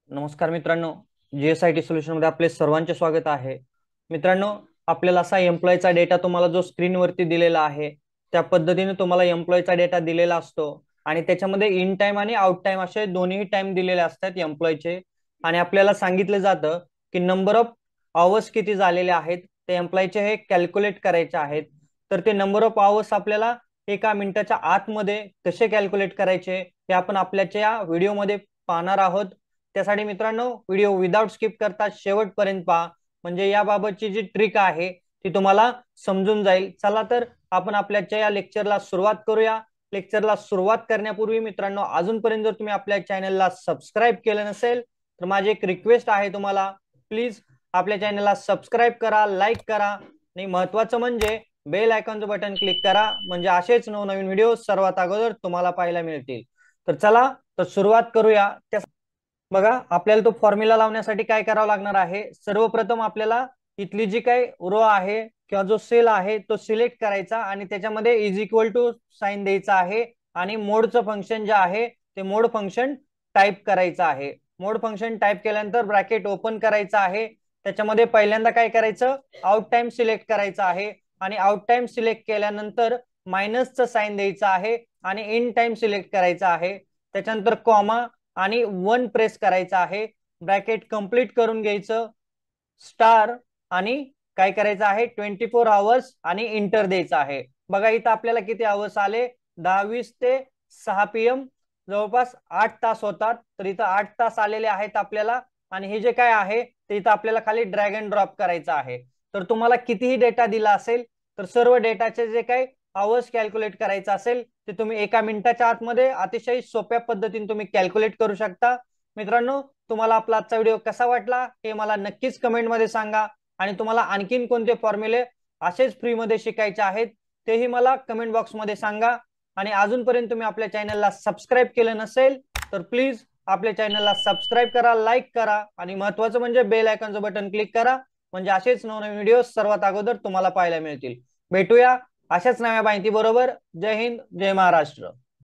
नमस्कार मित्रांनो, जीएसआयटी सोल्युशन मध्ये आपले सर्वांचे स्वागत आहे. मित्रांनो, आपल्याला असा एम्प्लॉयचा डेटा तुम्हाला जो स्क्रीनवरती दिलेला आहे त्या पद्धतीने तुम्हाला एम्प्लॉयचा डेटा दिलेला असतो आणि त्याच्यामध्ये इन टाइम आणि आउट टाइम असे दोन्ही टाइम दिलेले असतात एम्प्लॉयचे. आणि आपल्याला सांगितलं जातं की नंबर ऑफ आवर्स किती झालेले आहेत ते एम्प्लॉयचे हे कॅल्क्युलेट करायचे आहेत. तर ते नंबर ऑफ आवर्स आपल्याला एका मिनिटाच्या आतमध्ये कसे कॅल्क्युलेट करायचे हे आपण आपल्याच्या या व्हिडिओमध्ये पाहणार आहोत. त्यासाठी मित्रांनो, व्हिडिओ विदाउट स्किप करता शेवटपर्यंत पहा, म्हणजे याबाबतची जी ट्रिक आहे ती तुम्हाला समजून जाईल. चला तर आपण आपल्याच्या या लेक्चरला सुरुवात करूया. लेक्चरला सुरुवात करण्यापूर्वी मित्रांनो, अजूनपर्यंत जर तुम्ही आपल्या चॅनलला सबस्क्राईब केलं नसेल तर माझी एक रिक्वेस्ट आहे तुम्हाला, प्लीज आपल्या चॅनलला सबस्क्राईब करा, लाईक करा आणि महत्वाचं म्हणजे बेल आयकॉनचं बटन क्लिक करा, म्हणजे असेच नवनवीन व्हिडिओ सर्वात अगोदर तुम्हाला पाहायला मिळतील. तर चला तर सुरुवात करूया. बघा, आपल्याला तो फॉर्म्युला लावण्यासाठी काय करावं लागणार आहे. सर्वप्रथम आपल्याला इथली जी काही रो आहे किंवा जो सेल आहे तो सिलेक्ट करायचा आणि त्याच्यामध्ये इज इक्वल टू साइन द्यायचा आहे आणि मोडचं फंक्शन जे आहे ते मोड फंक्शन टाईप करायचं आहे. मोड फंक्शन टाईप केल्यानंतर ब्रॅकेट ओपन करायचं आहे. त्याच्यामध्ये पहिल्यांदा काय करायचं, आउट टाइम सिलेक्ट करायचं आहे आणि आउट टाइम सिलेक्ट केल्यानंतर मायनसचं साइन द्यायचं आहे आणि इन टाइम सिलेक्ट करायचं आहे. त्याच्यानंतर कॉमा आणि वन प्रेस करायचा आहे. ब्रॅकेट कंप्लीट करून घ्यायचं, स्टार आणि काय करायचं आहे 24 आवर्स आणि इंटर द्यायचं आहे. बघा इथं आपल्याला किती आवर्स आले, 10:20 ते 6 PM, जवळपास 8 तास होतात. तर इथं 8 तास आलेले आहेत आपल्याला. आणि हे जे काय आहे ते इथं आपल्याला खाली ड्रॅग अँड ड्रॉप करायचं आहे. तर तुम्हाला कितीही डेटा दिला असेल तर सर्व डेटाचे जे काही आवर्स कॅल्क्युलेट करायचं असेल ते तुम्ही एका मिनिटाच्या आतमध्ये अतिशय सोप्या पद्धतीने तुम्ही कॅल्क्युलेट करू शकता. मित्रांनो, तुम्हाला आपला आजचा व्हिडिओ कसा वाटला हे मला नक्कीच कमेंटमध्ये सांगा. आणि तुम्हाला आणखीन कोणते फॉर्म्युले असेच फ्रीमध्ये शिकायचे आहेत तेही मला कमेंट बॉक्समध्ये सांगा. आणि अजूनपर्यंत तुम्ही आपल्या चॅनलला सबस्क्राईब केलं नसेल तर प्लीज आपल्या चॅनलला सबस्क्राईब करा, लाईक करा आणि महत्वाचं म्हणजे बेल आयकॉनचं बटन क्लिक करा, म्हणजे असेच नवनवीन व्हिडिओ सर्वात अगोदर तुम्हाला पाहायला मिळतील. भेटूया अशाच नव्या माहिती बरोबर. जय हिंद, जय महाराष्ट्र.